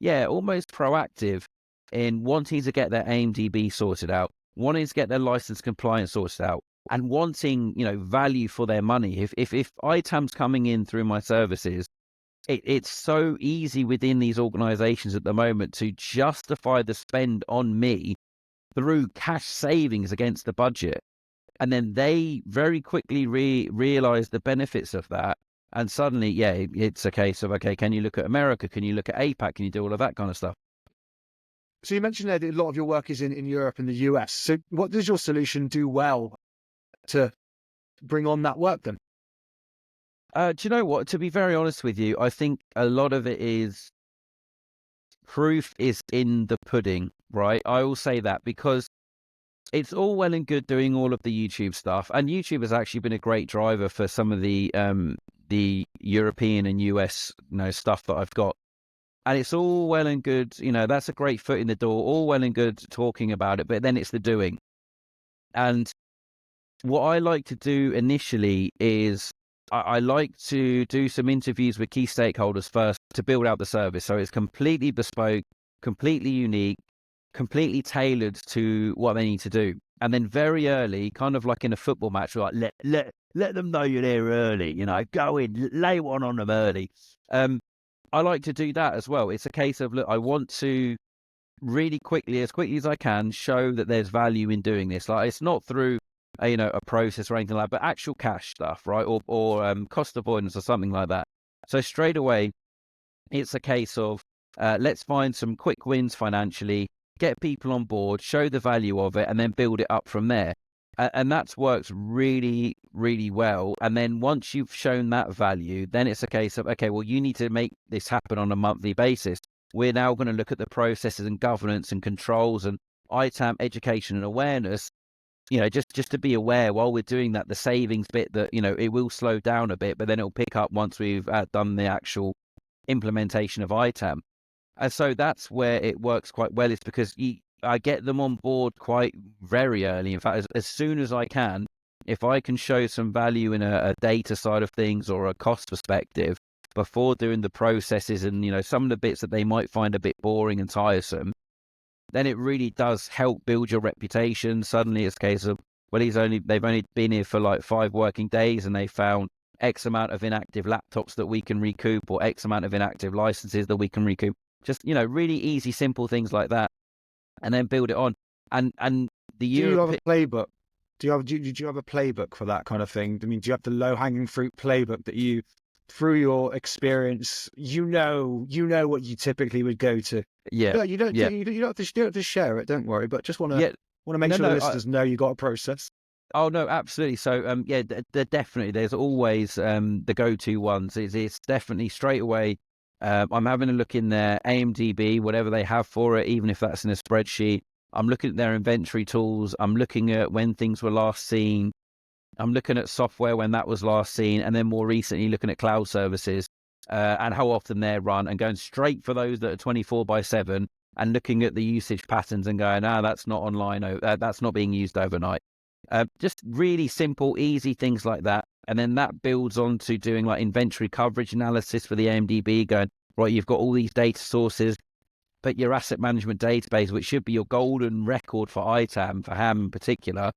almost proactive in wanting to get their AMDB sorted out, wanting to get their license compliance sorted out, and wanting, value for their money. If ITAM's coming in through my services, it's so easy within these organizations at the moment to justify the spend on me through cash savings against the budget. And then they very quickly realize the benefits of that. And suddenly, it's a case of, okay, can you look at America? Can you look at APAC? Can you do all of that kind of stuff? So you mentioned that a lot of your work is in Europe and the US. So what does your solution do well to bring on that work then? Do you know what? To be very honest with you, I think a lot of it is proof is in the pudding, right? I will say that because it's all well and good doing all of the YouTube stuff, and YouTube has actually been a great driver for some of the European and US stuff that I've got. And it's all well and good, that's a great foot in the door, all well and good talking about it, but then it's the doing. And what I like to do initially is I like to do some interviews with key stakeholders first to build out the service. So it's completely bespoke, completely unique, completely tailored to what they need to do. And then very early, kind of like in a football match, we're like, let them know you're there early, go in, lay one on them early. I like to do that as well. It's a case of, look, I want to really quickly as I can, show that there's value in doing this. Like, it's not through a process or anything like that, but actual cash stuff, right? Or cost avoidance or something like that. So straight away, it's a case of let's find some quick wins financially, get people on board, show the value of it, and then build it up from there. And that's worked really, really well. And then once you've shown that value, then it's a case of, okay, well, you need to make this happen on a monthly basis. We're now going to look at the processes and governance and controls and ITAM education and awareness, just to be aware while we're doing that, the savings bit that, it will slow down a bit, but then it'll pick up once we've done the actual implementation of ITAM. And so that's where it works quite well, is because I get them on board quite very early. In fact, as soon as I can, if I can show some value in a data side of things or a cost perspective before doing the processes and, some of the bits that they might find a bit boring and tiresome, then it really does help build your reputation. Suddenly it's a case of, well, they've only been here for like 5 working days and they found X amount of inactive laptops that we can recoup, or X amount of inactive licenses that we can recoup. Just, really easy, simple things like that. And then build it on. And the Do you have a playbook? Do you have a playbook for that kind of thing? I mean, do you have the low hanging fruit playbook that you, through your experience, you know what you typically would go to? Yeah. You don't have to share it. Don't worry. But just want to make sure the listeners know you got a process. Oh no, absolutely. So definitely. There's always the go-to ones. It's definitely straight away. I'm having a look in their AMDB, whatever they have for it, even if that's in a spreadsheet. I'm looking at their inventory tools. I'm looking at when things were last seen. I'm looking at software when that was last seen. And then more recently, looking at cloud services. and how often they're run, and going straight for those that are 24/7 and looking at the usage patterns and going, that's not online, that's not being used overnight. Just really simple, easy things like that. And then that builds on to doing like inventory coverage analysis for the AMDB, going, right, you've got all these data sources, but your asset management database, which should be your golden record for ITAM, for HAM in particular,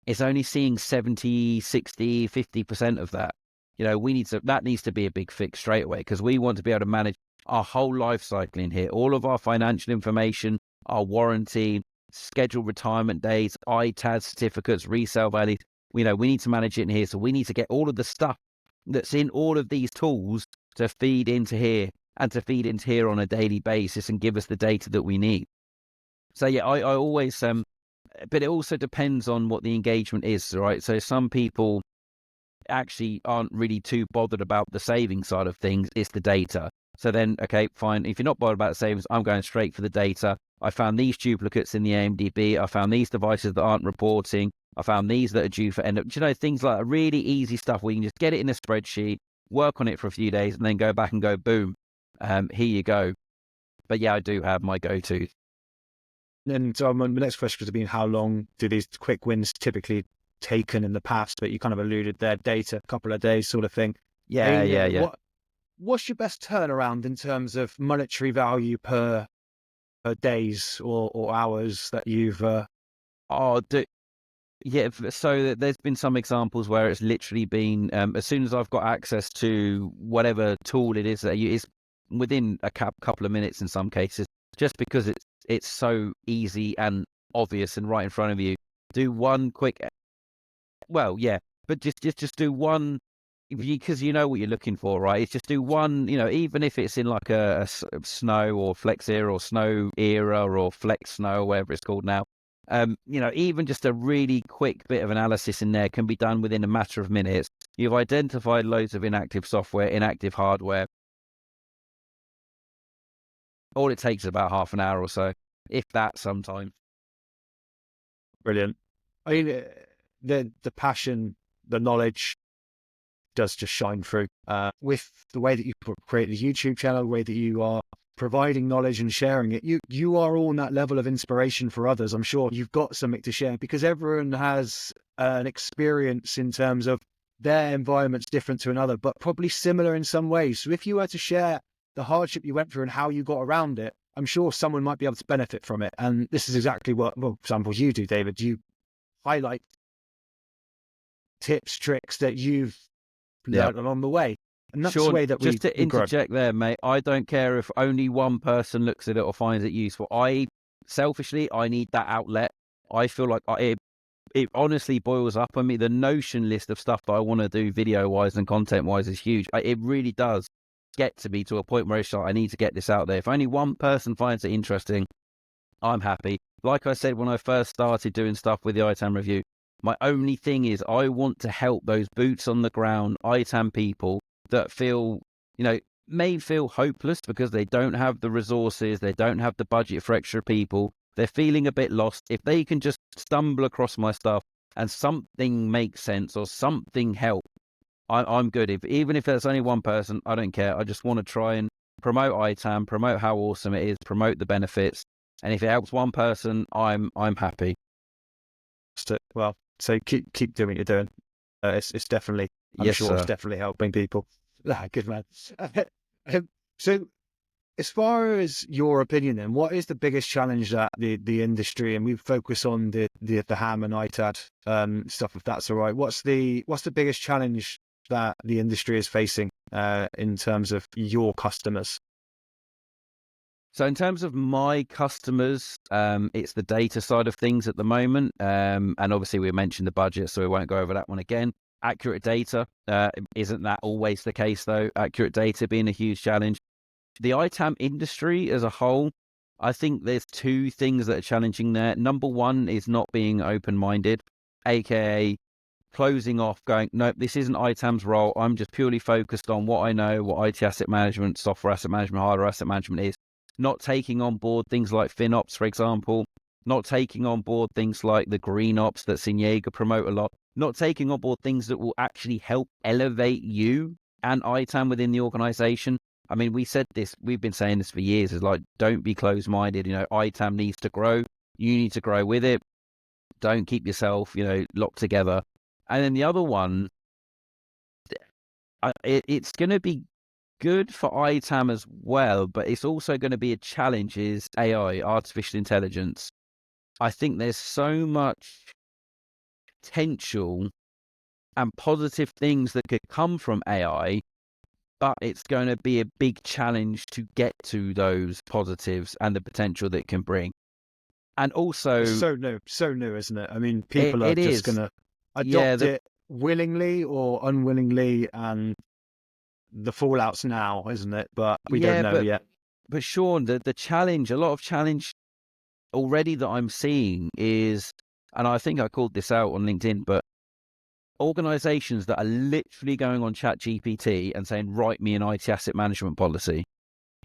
is only seeing 70, 60, 50% of that. That needs to be a big fix straight away, because we want to be able to manage our whole life cycle in here, all of our financial information, our warranty, scheduled retirement dates, ITAD certificates, resale values. We need to manage it in here. So we need to get all of the stuff that's in all of these tools to feed into here, and to feed into here on a daily basis and give us the data that we need. So yeah, I always, but it also depends on what the engagement is, right? So some people actually aren't really too bothered about the saving side of things. It's the data. So then, okay, fine. If you're not bothered about the savings, I'm going straight for the data. I found these duplicates in the AMDB. I found these devices that aren't reporting. I found these that are due for end up. Things like really easy stuff where you can just get it in a spreadsheet, work on it for a few days, and then go back and go, boom, here you go. But yeah, I do have my go-tos. And so my next question would have been, how long do these quick wins typically taken in the past? But you kind of alluded there, data, a couple of days sort of thing. Yeah. What's your best turnaround in terms of monetary value per days or hours that you've... Yeah, so there's been some examples where it's literally been, as soon as I've got access to whatever tool it is that it's within a couple of minutes in some cases, just because it's so easy and obvious and right in front of you. Do one quick, but just do one, because you know what you're looking for, right? It's just do one, even if it's in like a snow or flex era or snow era or flex snow or whatever it's called now. Even just a really quick bit of analysis in there can be done within a matter of minutes. You've identified loads of inactive software, inactive hardware. All it takes is about half an hour or so, if that sometimes. Brilliant. I mean, the passion, the knowledge does just shine through with the way that you create the YouTube channel, the way that you are providing knowledge and sharing it. You are on that level of inspiration for others. I'm sure you've got something to share, because everyone has an experience in terms of their environment's different to another, but probably similar in some ways. So if you were to share the hardship you went through and how you got around it, I'm sure someone might be able to benefit from it. And this is exactly what, examples you do, David. You highlight tips, tricks that you've learned along the way. And that's the way that we... Just to interject there, mate, I don't care if only one person looks at it or finds it useful. Selfishly, I need that outlet. I feel like it honestly boils up on me. The Notion list of stuff that I want to do video-wise and content-wise is huge. It really does get to me to a point where it's like, I need to get this out there. If only one person finds it interesting, I'm happy. Like I said, when I first started doing stuff with the ITAM review, my only thing is I want to help those boots on the ground ITAM people that feel, may feel hopeless because they don't have the resources, they don't have the budget for extra people, they're feeling a bit lost. If they can just stumble across my stuff and something makes sense or something helps, I'm good. Even if there's only one person, I don't care. I just want to try and promote ITAM, promote how awesome it is, promote the benefits. And if it helps one person, I'm happy. Well, so keep doing what you're doing. It's definitely, I'm sure it's definitely helping people. Good man. So as far as your opinion then, what is the biggest challenge that the industry, and we focus on the HAM and ITAD stuff, if that's all right, what's the biggest challenge that the industry is facing in terms of your customers? So in terms of my customers, it's the data side of things at the moment. And obviously we mentioned the budget, so we won't go over that one again. Accurate data, isn't that always the case though? Accurate data being a huge challenge. The ITAM industry as a whole, I think there's two things that are challenging there. Number one is not being open-minded, aka closing off, going, no, this isn't ITAM's role. I'm just purely focused on what I know, what IT asset management, software asset management, hardware asset management is. Not taking on board things like FinOps, for example, not taking on board things like the green ops that Sinjega promote a lot, not taking on board things that will actually help elevate you and ITAM within the organization. I mean, we've been saying this for years, is like, don't be closed-minded. ITAM needs to grow. You need to grow with it. Don't keep yourself, locked together. And then the other one, it's going to be good for ITAM as well, but it's also going to be a challenge, is AI, artificial intelligence. I think there's so much potential and positive things that could come from AI, but it's going to be a big challenge to get to those positives and the potential that it can bring. And also, It's so new, isn't it? I mean, people are it just is. going to Yeah, adopt it willingly or unwillingly, and the fallout's now, isn't it? But we don't know yet. But Sean, the challenge, a lot of challenge already that I'm seeing is, and I think I called this out on LinkedIn, but organizations that are literally going on ChatGPT and saying, write me an IT asset management policy,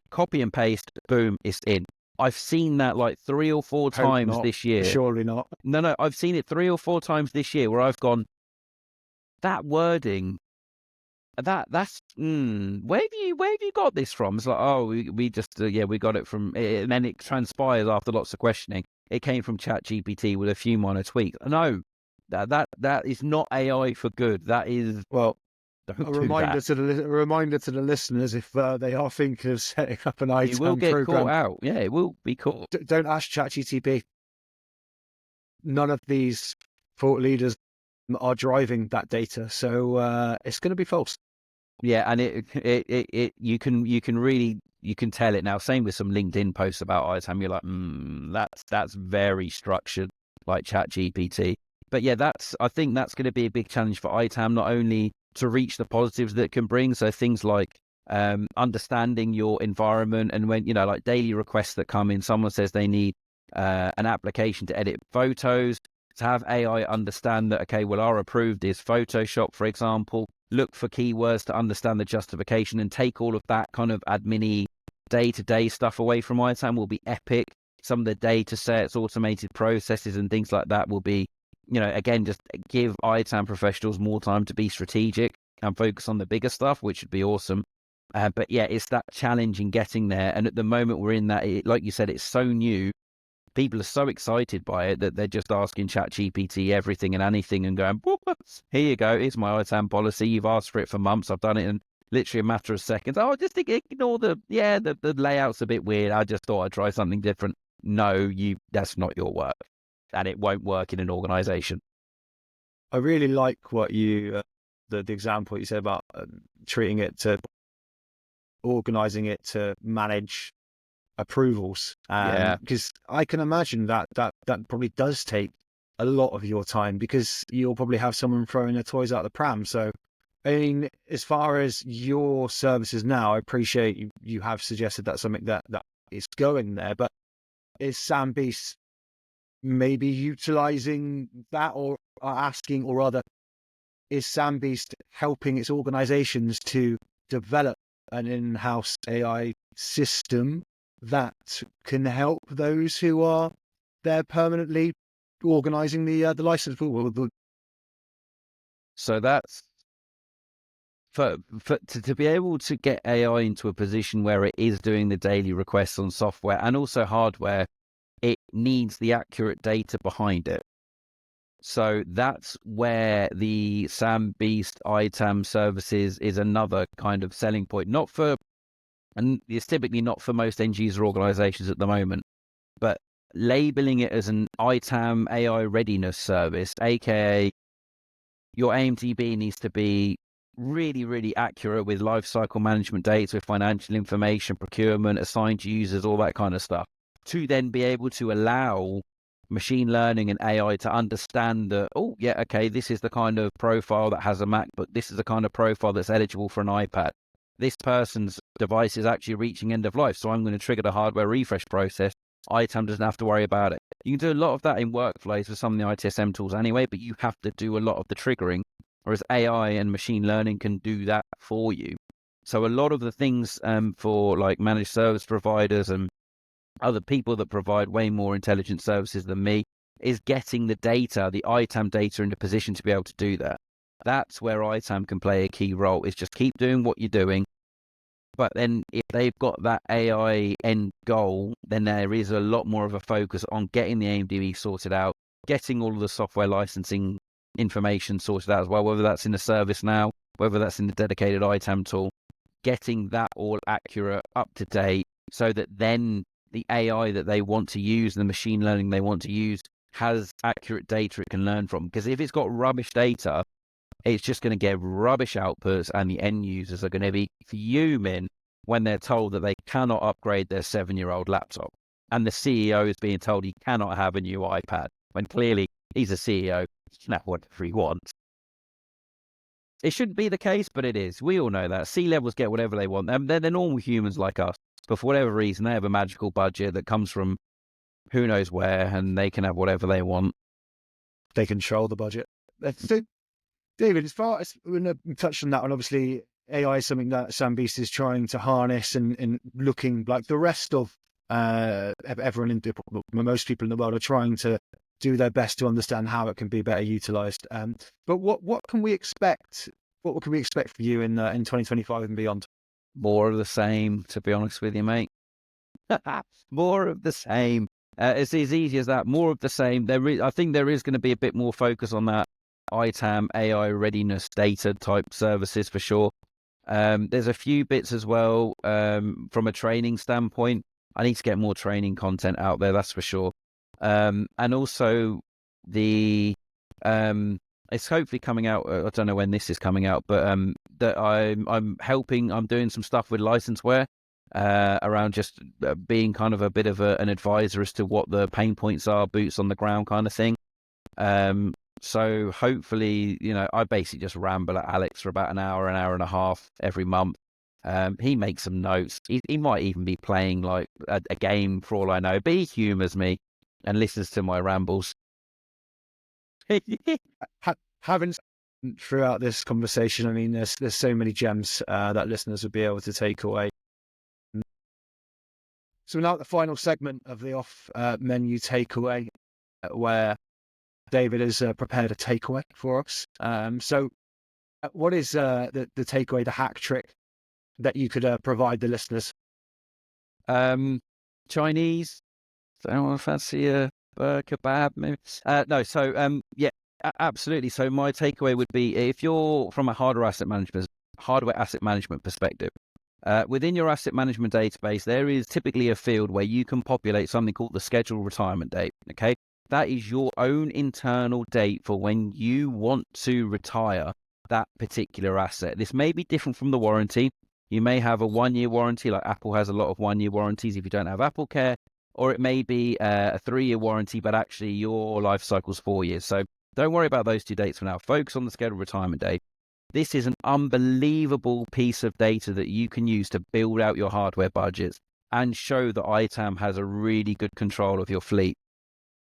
copy and paste, boom, it's in. I've seen that like 3 or 4 times this year. Surely not. No, I've seen it 3 or 4 times this year where I've gone, that wording, that's where have you got this from? It's like, oh, we just we got it from, and then it transpires after lots of questioning, it came from ChatGPT with a few minor tweaks. No, that is not AI for good. That is, well, don't a do reminder that. a reminder to the listeners, if they are thinking of setting up an It will ITAM get program, caught out. Yeah, it will be caught. don't ask ChatGPT. None of these thought leaders are driving that data, so it's going to be false. Yeah, and it you can tell it now. Same with some LinkedIn posts about ITAM. You're like, that's very structured, like ChatGPT. But yeah, I think that's going to be a big challenge for ITAM, not only to reach the positives that it can bring. So things like understanding your environment, and when like daily requests that come in, someone says they need an application to edit photos, to have AI understand that, okay, well, our approved is Photoshop, for example. Look for keywords to understand the justification, and take all of that kind of admin-y day-to-day stuff away from ITAM will be epic. Some of the data sets, automated processes and things like that will be, again, just give ITAM professionals more time to be strategic and focus on the bigger stuff, which would be awesome. But yeah, it's that challenge in getting there. And at the moment we're in that, like you said, it's so new. People are so excited by it that they're just asking ChatGPT everything and anything and going, here you go, here's my ITAM policy. You've asked for it for months. I've done it in literally a matter of seconds. Oh, just ignore the layout's a bit weird. I just thought I'd try something different. No, that's not your work, and it won't work in an organization. I really like what you, the example you said about treating it to organizing it to manage approvals, because I can imagine that probably does take a lot of your time, because you'll probably have someone throwing their toys out the pram. So I mean, as far as your services now, I appreciate you have suggested that's something that is going there, but is SamBeast maybe utilizing that, or asking, or rather, is SamBeast helping its organizations to develop an in-house AI system that can help those who are there permanently organizing the license pool? So that's to be able to get AI into a position where it is doing the daily requests on software and also hardware, it needs the accurate data behind it. So that's where the SamBeast ITAM services is another kind of selling point. And it's typically not for most end user organizations at the moment, but labeling it as an ITAM AI readiness service, aka your AMTB needs to be really, really accurate with lifecycle management data, with financial information, procurement, assigned users, all that kind of stuff, to then be able to allow machine learning and AI to understand that, oh, yeah, okay, this is the kind of profile that has a MacBook. This is the kind of profile that's eligible for an iPad. This person's device is actually reaching end of life, so I'm going to trigger the hardware refresh process. ITAM doesn't have to worry about it. You can do a lot of that in workflows with some of the ITSM tools anyway, but you have to do a lot of the triggering, whereas AI and machine learning can do that for you. So a lot of the things for like managed service providers and other people that provide way more intelligent services than me is getting the data, the ITAM data, in a position to be able to do that. That's where ITAM can play a key role, is just keep doing what you're doing. But then if they've got that AI end goal, then there is a lot more of a focus on getting the AIMDB sorted out, getting all of the software licensing information sorted out as well, whether that's in the service now, whether that's in the dedicated ITAM tool, getting that all accurate, up to date, so that then the AI that they want to use, the machine learning they want to use, has accurate data it can learn from. Because if it's got rubbish data, it's just going to get rubbish outputs, and the end users are going to be fuming when they're told that they cannot upgrade their 7-year-old laptop. And the CEO is being told he cannot have a new iPad, when clearly he's a CEO, he can have whatever he wants. It shouldn't be the case, but it is. We all know that. C-levels get whatever they want. They're normal humans like us. But for whatever reason, they have a magical budget that comes from who knows where, and they can have whatever they want. They control the budget. So, David, as far as we touched on that, and obviously AI is something that SamBeast is trying to harness and looking like the rest of everyone in most people in the world are trying to do their best to understand how it can be better utilized. But what can we expect? What can we expect from you in 2025 and beyond? More of the same, to be honest with you, mate. More of the same. It's as easy as that. More of the same. I think there is going to be a bit more focus on that ITAM AI readiness data type services for sure. There's a few bits as well from a training standpoint. I need to get more training content out there, that's for sure. And also it's hopefully coming out. I don't know when this is coming out, but that I'm doing some stuff with licenseware around just being kind of a bit of an advisor as to what the pain points are, boots on the ground kind of thing. So hopefully, I basically just ramble at Alex for about an hour and a half every month. He makes some notes. He might even be playing like a game for all I know, but he humors me and listens to my rambles. Having throughout this conversation, I mean, there's so many gems that listeners would be able to take away. So now the final segment of the off menu takeaway, where David has prepared a takeaway for us. So what is the takeaway, the hack trick that you could provide the listeners? Chinese. Don't fancy a kebab, maybe. No, so yeah, absolutely. So my takeaway would be, if you're from a hardware asset management perspective, within your asset management database, there is typically a field where you can populate something called the scheduled retirement date. Okay, that is your own internal date for when you want to retire that particular asset. This may be different from the warranty. You may have a 1-year warranty, like Apple has a lot of 1-year warranties if you don't have Apple Care, or it may be a 3-year warranty, but actually your life cycle's 4 years. So don't worry about those two dates for now. Focus on the scheduled retirement date. This is an unbelievable piece of data that you can use to build out your hardware budgets and show that ITAM has a really good control of your fleet.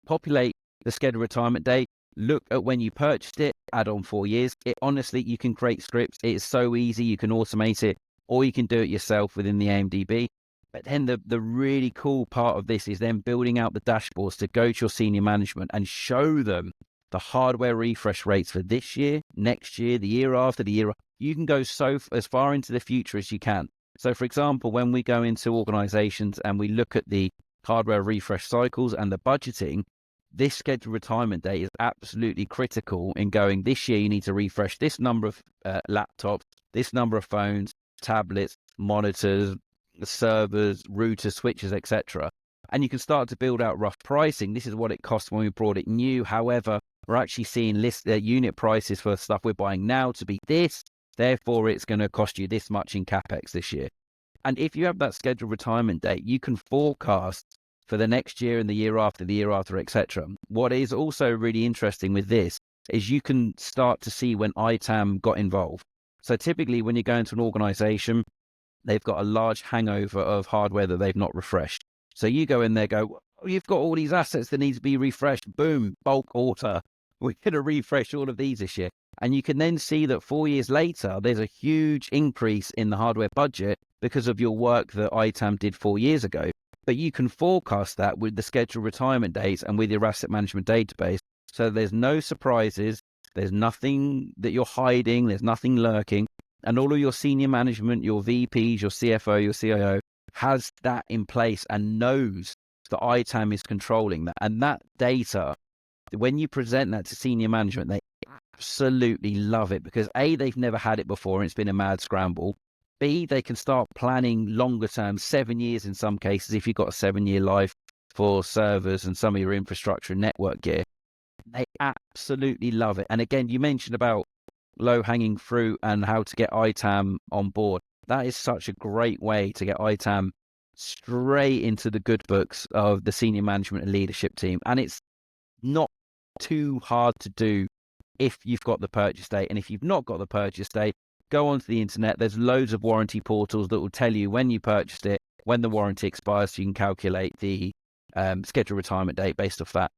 Populate the scheduled retirement date. Look at when you purchased it, add on 4 years. Honestly, you can create scripts. It's so easy. You can automate it, or you can do it yourself within the AIMDB. But then the really cool part of this is then building out the dashboards to go to your senior management and show them the hardware refresh rates for this year, next year, the year after, the year. You can go as far into the future as you can. So, for example, when we go into organizations and we look at the hardware refresh cycles and the budgeting, this scheduled retirement date is absolutely critical in going, this year you need to refresh this number of laptops, this number of phones, tablets, monitors, servers, routers, switches, etc. And you can start to build out rough pricing. This is what it cost when we brought it new. However, we're actually seeing unit prices for stuff we're buying now to be this. Therefore, it's going to cost you this much in CapEx this year. And if you have that scheduled retirement date, you can forecast for the next year and the year after, etc. What is also really interesting with this is you can start to see when ITAM got involved. So typically when you go into an organization, they've got a large hangover of hardware that they've not refreshed. So you go in there, go, oh, you've got all these assets that need to be refreshed. Boom, bulk order. We're going to refresh all of these this year. And you can then see that 4 years later, there's a huge increase in the hardware budget because of your work that ITAM did 4 years ago. But you can forecast that with the scheduled retirement dates and with your asset management database. So there's no surprises. There's nothing that you're hiding. There's nothing lurking. And all of your senior management, your VPs, your CFO, your CIO has that in place and knows that ITAM is controlling that. And that data, when you present that to senior management, they absolutely love it because A, they've never had it before and it's been a mad scramble. B, they can start planning longer term, 7 years in some cases, if you've got a 7-year life for servers and some of your infrastructure and network gear. They absolutely love it. And again, you mentioned about low-hanging fruit and how to get ITAM on board. That is such a great way to get ITAM straight into the good books of the senior management and leadership team. And it's not too hard to do if you've got the purchase date. And if you've not got the purchase date, go onto the internet. There's loads of warranty portals that will tell you when you purchased it, when the warranty expires, so you can calculate the scheduled retirement date based off that.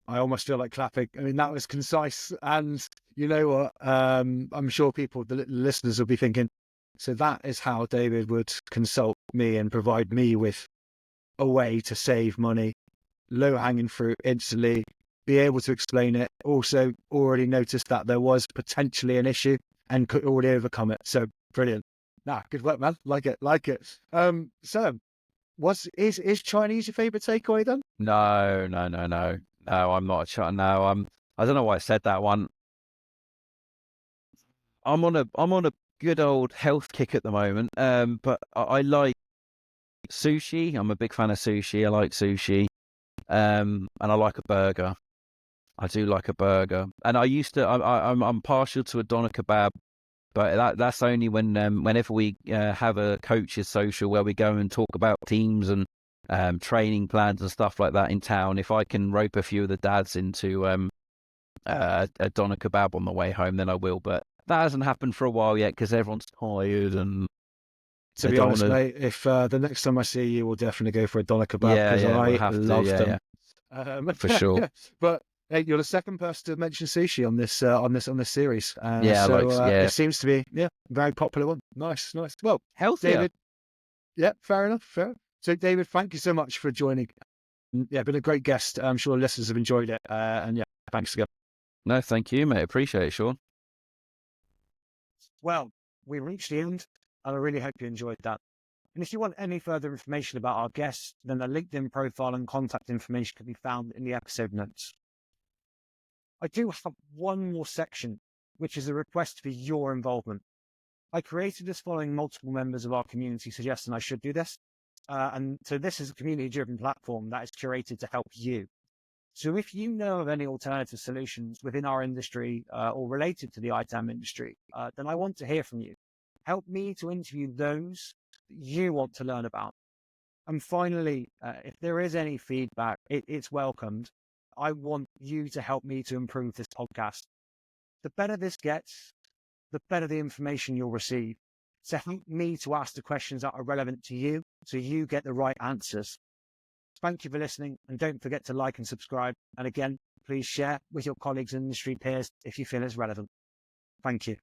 I almost feel like clapping. I mean, that was concise. And you know what? I'm sure the listeners will be thinking, so that is how David would consult me and provide me with a way to save money, low-hanging fruit instantly, be able to explain it. Also, already noticed that there was potentially an issue and could already overcome it. So brilliant. Good work, man. Like it. So, is Chinese your favorite takeaway then? No. No, I'm not a Chinese. No, I don't know why I said that one. I'm on a good old health kick at the moment. But I like sushi. I'm a big fan of sushi. I like sushi. And I like a burger. I do like a burger. And I used to. I'm partial to a doner kebab, but that's only whenever we have a coaches social where we go and talk about teams and training plans and stuff like that in town. If I can rope a few of the dads into a doner kebab on the way home, then I will. But that hasn't happened for a while yet because everyone's tired and. To be honest, mate, if the next time I see you, we'll definitely go for a doner kebab because I love them. Yeah. For sure. But hey, you're the second person to mention sushi on this series. It seems to be very popular one. Nice. Well, healthier. David. Yeah, fair enough. So, David, thank you so much for joining. Yeah, been a great guest. I'm sure listeners have enjoyed it. And thanks again. No, thank you, mate. Appreciate it, Sean. Well, we reached the end, and I really hope you enjoyed that. And if you want any further information about our guests, then their LinkedIn profile and contact information can be found in the episode notes. I do have one more section, which is a request for your involvement. I created this following multiple members of our community suggesting I should do this. And so this is a community-driven platform that is curated to help you. So if you know of any alternative solutions within our industry or related to the ITAM industry, then I want to hear from you. Help me to interview those that you want to learn about. And finally, if there is any feedback, it's welcomed. I want you to help me to improve this podcast. The better this gets, the better the information you'll receive. So help me to ask the questions that are relevant to you so you get the right answers. Thank you for listening, and don't forget to like and subscribe. And again, please share with your colleagues and industry peers if you feel it's relevant. Thank you.